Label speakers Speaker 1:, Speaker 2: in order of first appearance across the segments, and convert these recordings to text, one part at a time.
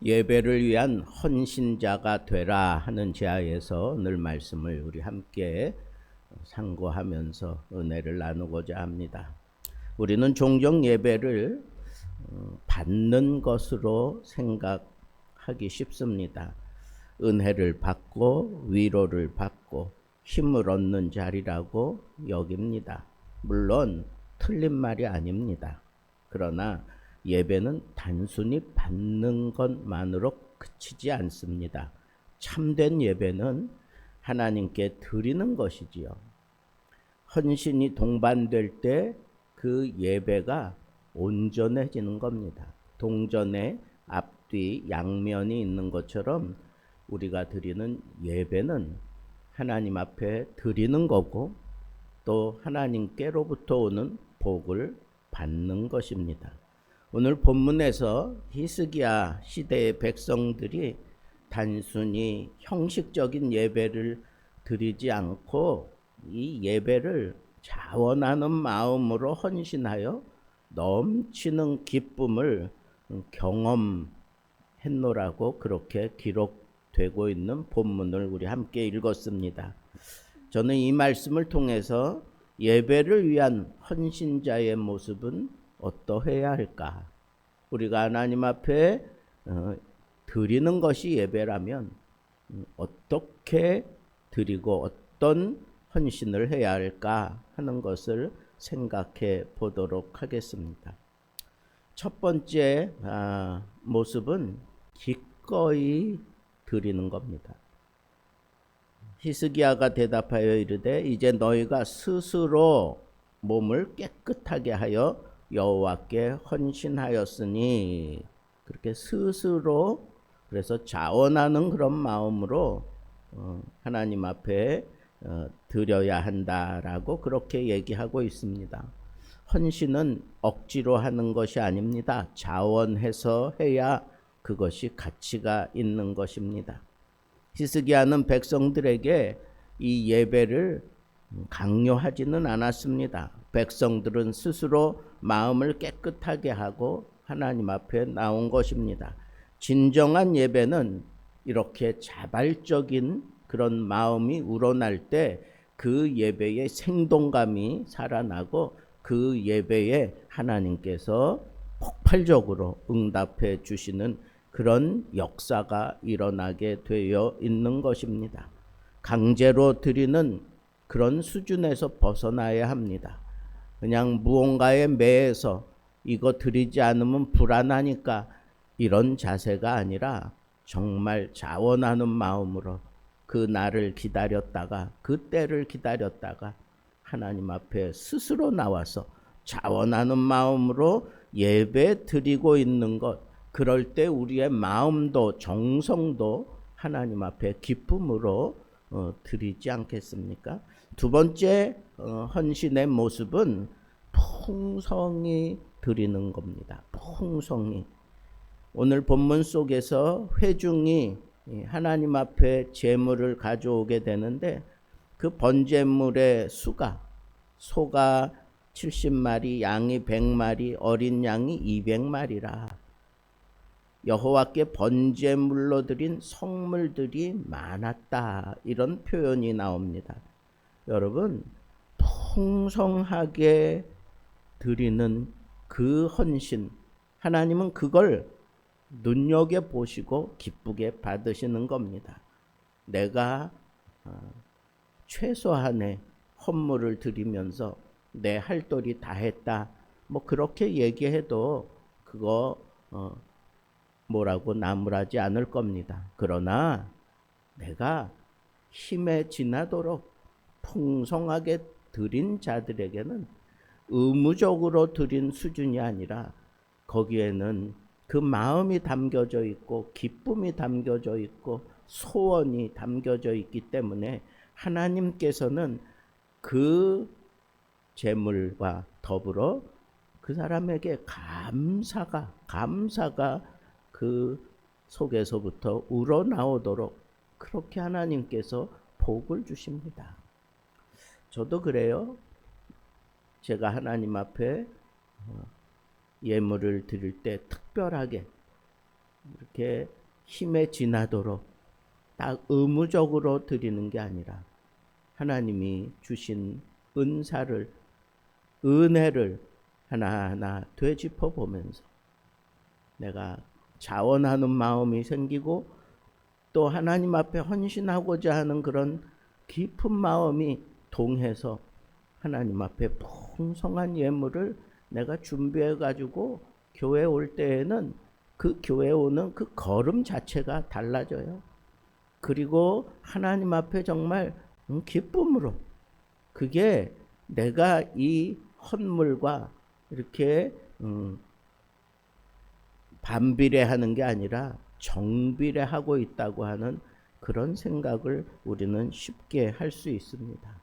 Speaker 1: 예배를 위한 헌신자가 되라 하는 제하에서 오늘 말씀을 우리 함께 상고하면서 은혜를 나누고자 합니다. 우리는 종종 예배를 받는 것으로 생각하기 쉽습니다. 은혜를 받고 위로를 받고 힘을 얻는 자리라고 여깁니다. 물론 틀린 말이 아닙니다. 그러나 예배는 단순히 받는 것만으로 그치지 않습니다. 참된 예배는 하나님께 드리는 것이지요. 헌신이 동반될 때 그 예배가 온전해지는 겁니다. 동전에 앞뒤 양면이 있는 것처럼 우리가 드리는 예배는 하나님 앞에 드리는 거고 또 하나님께로부터 오는 복을 받는 것입니다. 오늘 본문에서 히스기야 시대의 백성들이 단순히 형식적인 예배를 드리지 않고 이 예배를 자원하는 마음으로 헌신하여 넘치는 기쁨을 경험했노라고 그렇게 기록되고 있는 본문을 우리 함께 읽었습니다. 저는 이 말씀을 통해서 예배를 위한 헌신자의 모습은 어떠해야 할까? 우리가 하나님 앞에 드리는 것이 예배라면 어떻게 드리고 어떤 헌신을 해야 할까 하는 것을 생각해 보도록 하겠습니다. 첫 번째 모습은 기꺼이 드리는 겁니다. 히스기야가 대답하여 이르되 이제 너희가 스스로 몸을 깨끗하게 하여 여호와께 헌신하였으니, 그렇게 스스로, 그래서 자원하는 그런 마음으로 하나님 앞에 드려야 한다라고 그렇게 얘기하고 있습니다. 헌신은 억지로 하는 것이 아닙니다. 자원해서 해야 그것이 가치가 있는 것입니다. 히스기야는 백성들에게 이 예배를 강요하지는 않았습니다. 백성들은 스스로 마음을 깨끗하게 하고 하나님 앞에 나온 것입니다. 진정한 예배는 이렇게 자발적인 그런 마음이 우러날 때 그 예배의 생동감이 살아나고 그 예배에 하나님께서 폭발적으로 응답해 주시는 그런 역사가 일어나게 되어 있는 것입니다. 강제로 드리는 그런 수준에서 벗어나야 합니다. 그냥 무언가에 매해서 이거 드리지 않으면 불안하니까 이런 자세가 아니라 정말 자원하는 마음으로 그 날을 기다렸다가 그 때를 기다렸다가 하나님 앞에 스스로 나와서 자원하는 마음으로 예배 드리고 있는 것, 그럴 때 우리의 마음도 정성도 하나님 앞에 기쁨으로 드리지 않겠습니까? 두 번째 헌신의 모습은 풍성히 드리는 겁니다. 풍성히. 오늘 본문 속에서 회중이 하나님 앞에 제물을 가져오게 되는데 그 번제물의 수가, 소가 70마리, 양이 100마리, 어린 양이 200마리라. 여호와께 번제물로 드린 성물들이 많았다, 이런 표현이 나옵니다. 여러분, 풍성하게 드리는 그 헌신, 하나님은 그걸 눈여겨보시고 기쁘게 받으시는 겁니다. 내가 최소한의 헌물을 드리면서 내 할 도리 다 했다, 뭐 그렇게 얘기해도 그거 뭐라고 나무라지 않을 겁니다. 그러나 내가 힘에 지나도록 풍성하게 드린 자들에게는 의무적으로 드린 수준이 아니라 거기에는 그 마음이 담겨져 있고 기쁨이 담겨져 있고 소원이 담겨져 있기 때문에 하나님께서는 그 재물과 더불어 그 사람에게 감사가 그 속에서부터 우러나오도록 그렇게 하나님께서 복을 주십니다. 저도 그래요. 제가 하나님 앞에 예물을 드릴 때 특별하게 이렇게 힘에 지나도록 딱 의무적으로 드리는 게 아니라 하나님이 주신 은사를, 은혜를 하나하나 되짚어 보면서 내가 자원하는 마음이 생기고 또 하나님 앞에 헌신하고자 하는 그런 깊은 마음이 동해서 하나님 앞에 풍성한 예물을 내가 준비해 가지고 교회 올 때에는 그 교회 오는 그 걸음 자체가 달라져요. 그리고 하나님 앞에 정말 기쁨으로, 그게 내가 이 헌물과 이렇게 반비례하는 게 아니라 정비례하고 있다고 하는 그런 생각을 우리는 쉽게 할 수 있습니다.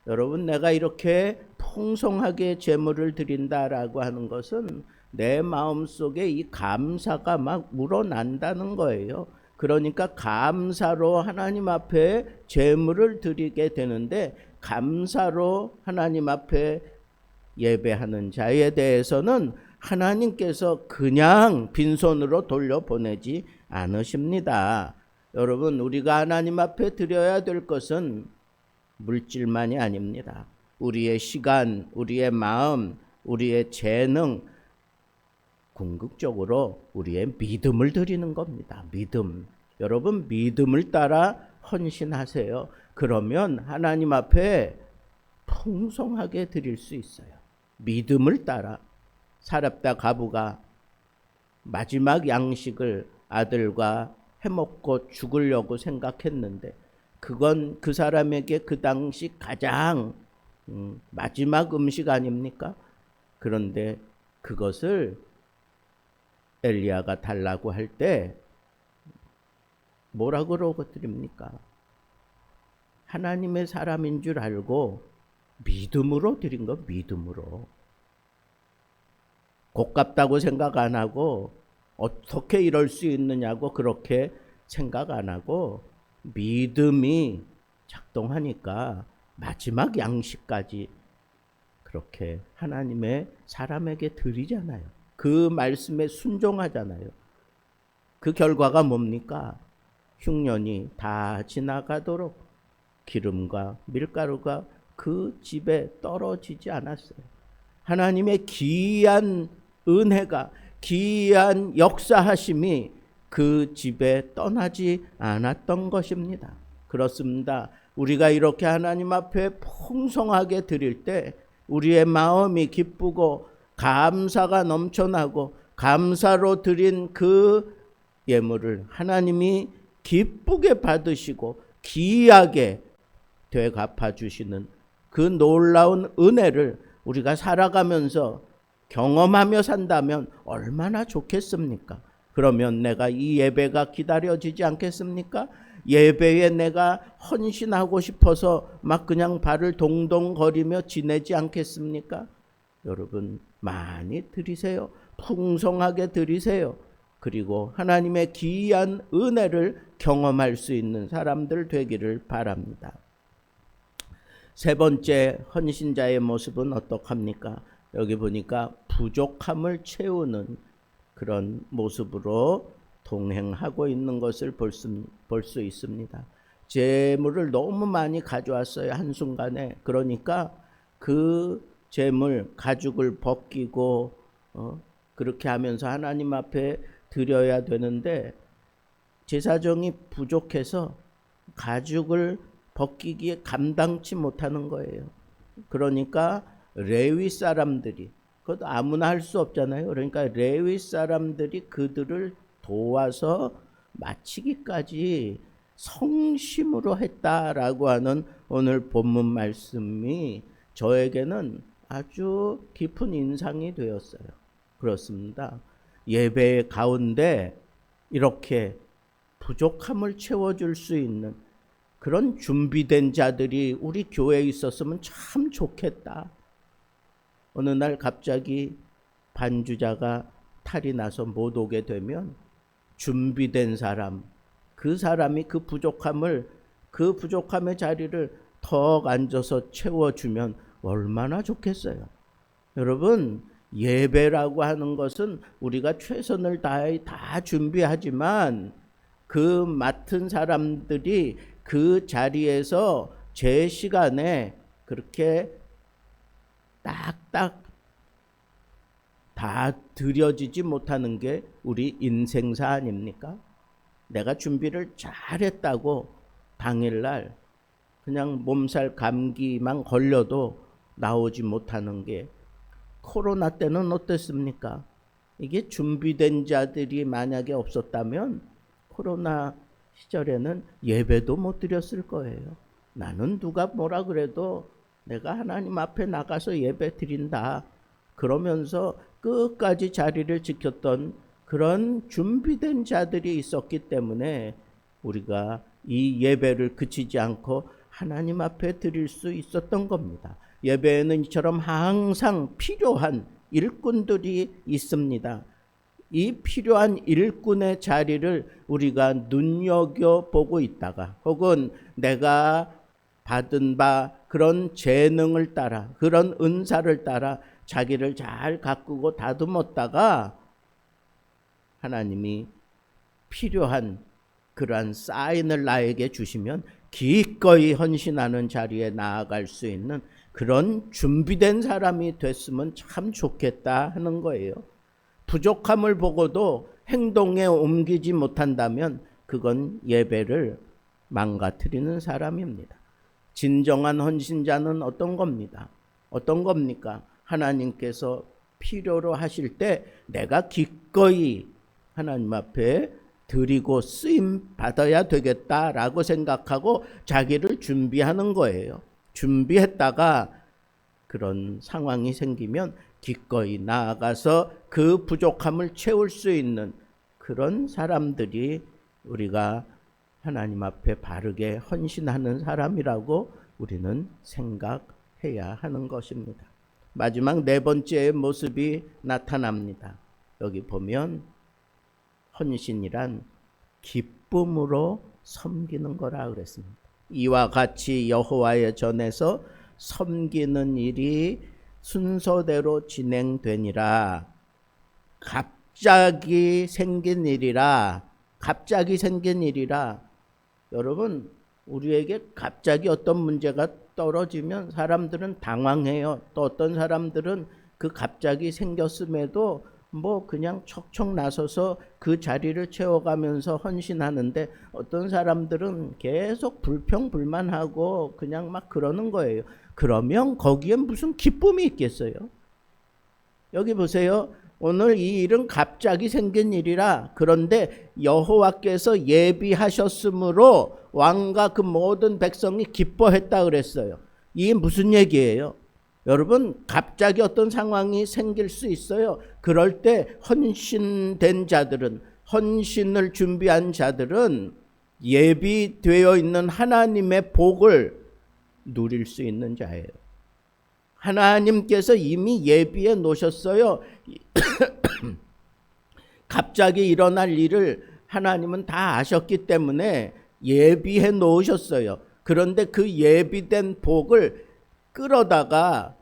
Speaker 1: 여러분, 내가 이렇게 풍성하게 제물을 드린다라고 하는 것은 내 마음속에 이 감사가 막 우러난다는 거예요. 그러니까 감사로 하나님 앞에 제물을 드리게 되는데, 감사로 하나님 앞에 예배하는 자에 대해서는 하나님께서 그냥 빈손으로 돌려보내지 않으십니다. 여러분, 우리가 하나님 앞에 드려야 될 것은 물질만이 아닙니다. 우리의 시간, 우리의 마음, 우리의 재능, 궁극적으로 우리의 믿음을 드리는 겁니다. 믿음. 여러분, 믿음을 따라 헌신하세요. 그러면 하나님 앞에 풍성하게 드릴 수 있어요. 믿음을 따라. 사렙다 과부가 마지막 양식을 아들과 해먹고 죽으려고 생각했는데, 그건 그 사람에게 그 당시 가장 마지막 음식 아닙니까? 그런데 그것을 엘리야가 달라고 할 때 뭐라 그러고 드립니까? 하나님의 사람인 줄 알고 믿음으로 드린 거, 믿음으로. 고깝다고 생각 안 하고 어떻게 이럴 수 있느냐고 그렇게 생각 안 하고 믿음이 작동하니까 마지막 양식까지 그렇게 하나님의 사람에게 드리잖아요. 그 말씀에 순종하잖아요. 그 결과가 뭡니까? 흉년이 다 지나가도록 기름과 밀가루가 그 집에 떨어지지 않았어요. 하나님의 기이한 은혜가, 기이한 역사하심이 그 집에 떠나지 않았던 것입니다. 그렇습니다. 우리가 이렇게 하나님 앞에 풍성하게 드릴 때 우리의 마음이 기쁘고 감사가 넘쳐나고, 감사로 드린 그 예물을 하나님이 기쁘게 받으시고 기이하게 되갚아 주시는 그 놀라운 은혜를 우리가 살아가면서 경험하며 산다면 얼마나 좋겠습니까? 그러면 내가 이 예배가 기다려지지 않겠습니까? 예배에 내가 헌신하고 싶어서 막 그냥 발을 동동거리며 지내지 않겠습니까? 여러분, 많이 드리세요. 풍성하게 드리세요. 그리고 하나님의 기이한 은혜를 경험할 수 있는 사람들 되기를 바랍니다. 세 번째 헌신자의 모습은 어떡합니까? 여기 보니까 부족함을 채우는 그런 모습으로 동행하고 있는 것을 볼 수 있습니다. 재물을 너무 많이 가져왔어요, 한순간에. 그러니까 그 재물, 가죽을 벗기고 그렇게 하면서 하나님 앞에 드려야 되는데 제사정이 부족해서 가죽을 벗기기에 감당치 못하는 거예요. 그러니까 레위 사람들이, 그것도 아무나 할 수 없잖아요. 그러니까 레위 사람들이 그들을 도와서 마치기까지 성심으로 했다라고 하는 오늘 본문 말씀이 저에게는 아주 깊은 인상이 되었어요. 그렇습니다. 예배 가운데 이렇게 부족함을 채워줄 수 있는 그런 준비된 자들이 우리 교회에 있었으면 참 좋겠다. 어느 날 갑자기 반주자가 탈이 나서 못 오게 되면 준비된 사람, 그 사람이 그 부족함의 자리를 턱 앉아서 채워주면 얼마나 좋겠어요. 여러분, 예배라고 하는 것은 우리가 최선을 다해 다 준비하지만 그 맡은 사람들이 그 자리에서 제 시간에 그렇게 딱딱 다 드려지지 못하는 게 우리 인생사 아닙니까? 내가 준비를 잘했다고 당일날 그냥 몸살 감기만 걸려도 나오지 못하는 게 코로나 때는 어땠습니까? 이게 준비된 자들이 만약에 없었다면 코로나 시절에는 예배도 못 드렸을 거예요. 나는 누가 뭐라 그래도 내가 하나님 앞에 나가서 예배 드린다. 그러면서 끝까지 자리를 지켰던 그런 준비된 자들이 있었기 때문에 우리가 이 예배를 그치지 않고 하나님 앞에 드릴 수 있었던 겁니다. 예배에는 이처럼 항상 필요한 일꾼들이 있습니다. 이 필요한 일꾼의 자리를 우리가 눈여겨보고 있다가 혹은 내가 받은 바 그런 재능을 따라 그런 은사를 따라 자기를 잘 가꾸고 다듬었다가 하나님이 필요한 그러한 사인을 나에게 주시면 기꺼이 헌신하는 자리에 나아갈 수 있는 그런 준비된 사람이 됐으면 참 좋겠다 하는 거예요. 부족함을 보고도 행동에 옮기지 못한다면 그건 예배를 망가뜨리는 사람입니다. 진정한 헌신자는 어떤 겁니다? 어떤 겁니까? 하나님께서 필요로 하실 때 내가 기꺼이 하나님 앞에 드리고 쓰임 받아야 되겠다라고 생각하고 자기를 준비하는 거예요. 준비했다가 그런 상황이 생기면 기꺼이 나아가서 그 부족함을 채울 수 있는 그런 사람들이 우리가 하나님 앞에 바르게 헌신하는 사람이라고 우리는 생각해야 하는 것입니다. 마지막 네 번째의 모습이 나타납니다. 여기 보면 헌신이란 기쁨으로 섬기는 거라 그랬습니다. 이와 같이 여호와의 전에서 섬기는 일이 순서대로 진행되니라. 갑자기 생긴 일이라. 여러분, 우리에게 갑자기 어떤 문제가 떨어지면 사람들은 당황해요. 또 어떤 사람들은 그 갑자기 생겼음에도 뭐 그냥 척척 나서서 그 자리를 채워가면서 헌신하는데 어떤 사람들은 계속 불평불만하고 그냥 막 그러는 거예요. 그러면 거기에 무슨 기쁨이 있겠어요? 여기 보세요. 오늘 이 일은 갑자기 생긴 일이라. 그런데 여호와께서 예비하셨으므로 왕과 그 모든 백성이 기뻐했다 그랬어요. 이게 무슨 얘기예요? 여러분, 갑자기 어떤 상황이 생길 수 있어요. 그럴 때 헌신된 자들은, 헌신을 준비한 자들은 예비되어 있는 하나님의 복을 누릴 수 있는 자예요. 하나님께서 이미 예비해 놓으셨어요. 갑자기 일어날 일을 하나님은 다 아셨기 때문에 예비해 놓으셨어요. 그런데 그 예비된 복을 끌어다가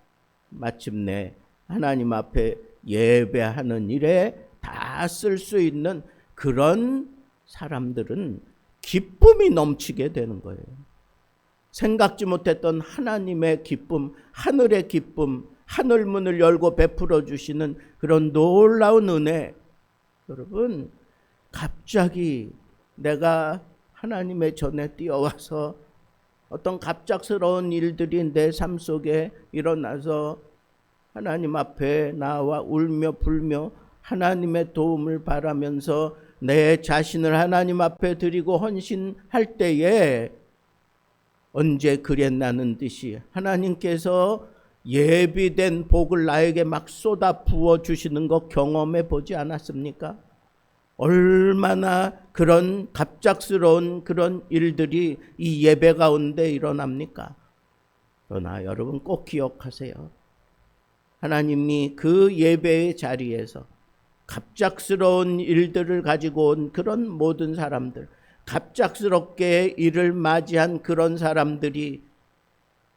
Speaker 1: 마침내 하나님 앞에 예배하는 일에 다 쓸 수 있는 그런 사람들은 기쁨이 넘치게 되는 거예요. 생각지 못했던 하나님의 기쁨, 하늘의 기쁨, 하늘문을 열고 베풀어 주시는 그런 놀라운 은혜. 여러분, 갑자기 내가 하나님의 전에 뛰어와서 어떤 갑작스러운 일들이 내 삶 속에 일어나서 하나님 앞에 나와 울며 불며 하나님의 도움을 바라면서 내 자신을 하나님 앞에 드리고 헌신할 때에 언제 그랬나는 듯이 하나님께서 예비된 복을 나에게 막 쏟아 부어 주시는 거 경험해 보지 않았습니까? 얼마나 그런 갑작스러운 그런 일들이 이 예배 가운데 일어납니까? 그러나 여러분 꼭 기억하세요. 하나님이 그 예배의 자리에서 갑작스러운 일들을 가지고 온 그런 모든 사람들, 갑작스럽게 일을 맞이한 그런 사람들이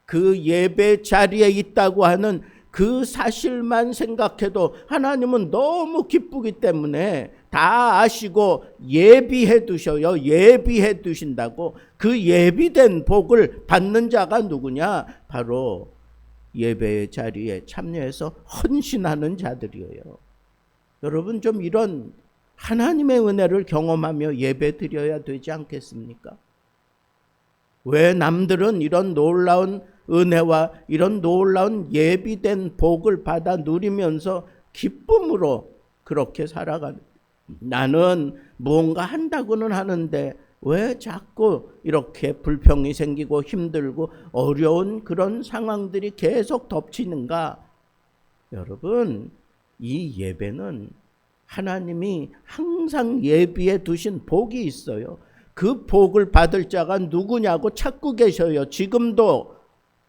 Speaker 1: 그 예배 자리에 있다고 하는 그 사실만 생각해도 하나님은 너무 기쁘기 때문에 다 아시고 예비해 두셔요. 예비해 두신다고. 그 예비된 복을 받는 자가 누구냐? 바로 예배의 자리에 참여해서 헌신하는 자들이에요. 여러분 좀 이런 하나님의 은혜를 경험하며 예배 드려야 되지 않겠습니까? 왜 남들은 이런 놀라운 은혜와 이런 놀라운 예비된 복을 받아 누리면서 기쁨으로 그렇게 살아가는, 나는 무언가 한다고는 하는데 왜 자꾸 이렇게 불평이 생기고 힘들고 어려운 그런 상황들이 계속 덮치는가? 여러분, 이 예배는 하나님이 항상 예비해 두신 복이 있어요. 그 복을 받을 자가 누구냐고 찾고 계셔요. 지금도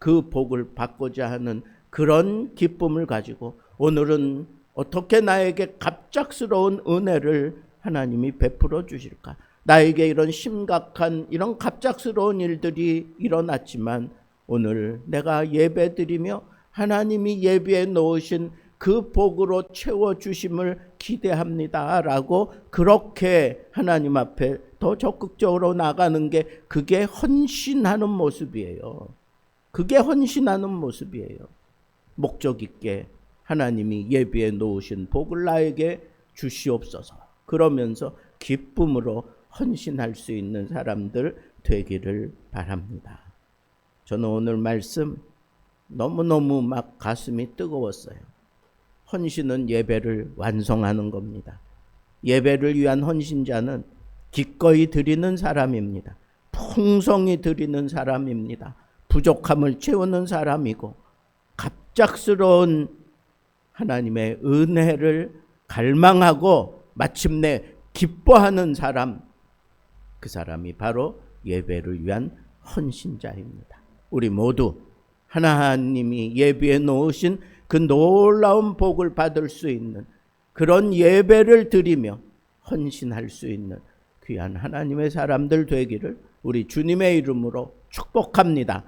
Speaker 1: 그 복을 받고자 하는 그런 기쁨을 가지고 오늘은 어떻게 나에게 갑작스러운 은혜를 하나님이 베풀어 주실까? 나에게 이런 심각한 이런 갑작스러운 일들이 일어났지만 오늘 내가 예배드리며 하나님이 예비해 놓으신 그 복으로 채워주심을 기대합니다 라고 그렇게 하나님 앞에 더 적극적으로 나가는 게 그게 헌신하는 모습이에요. 그게 헌신하는 모습이에요. 목적 있게 하나님이 예비해 놓으신 복을 나에게 주시옵소서. 그러면서 기쁨으로 헌신할 수 있는 사람들 되기를 바랍니다. 저는 오늘 말씀 너무너무 막 가슴이 뜨거웠어요. 헌신은 예배를 완성하는 겁니다. 예배를 위한 헌신자는 기꺼이 드리는 사람입니다. 풍성히 드리는 사람입니다. 부족함을 채우는 사람이고 갑작스러운 하나님의 은혜를 갈망하고 마침내 기뻐하는 사람, 그 사람이 바로 예배를 위한 헌신자입니다. 우리 모두 하나님이 예비해 놓으신 그 놀라운 복을 받을 수 있는 그런 예배를 드리며 헌신할 수 있는 귀한 하나님의 사람들 되기를 우리 주님의 이름으로 축복합니다.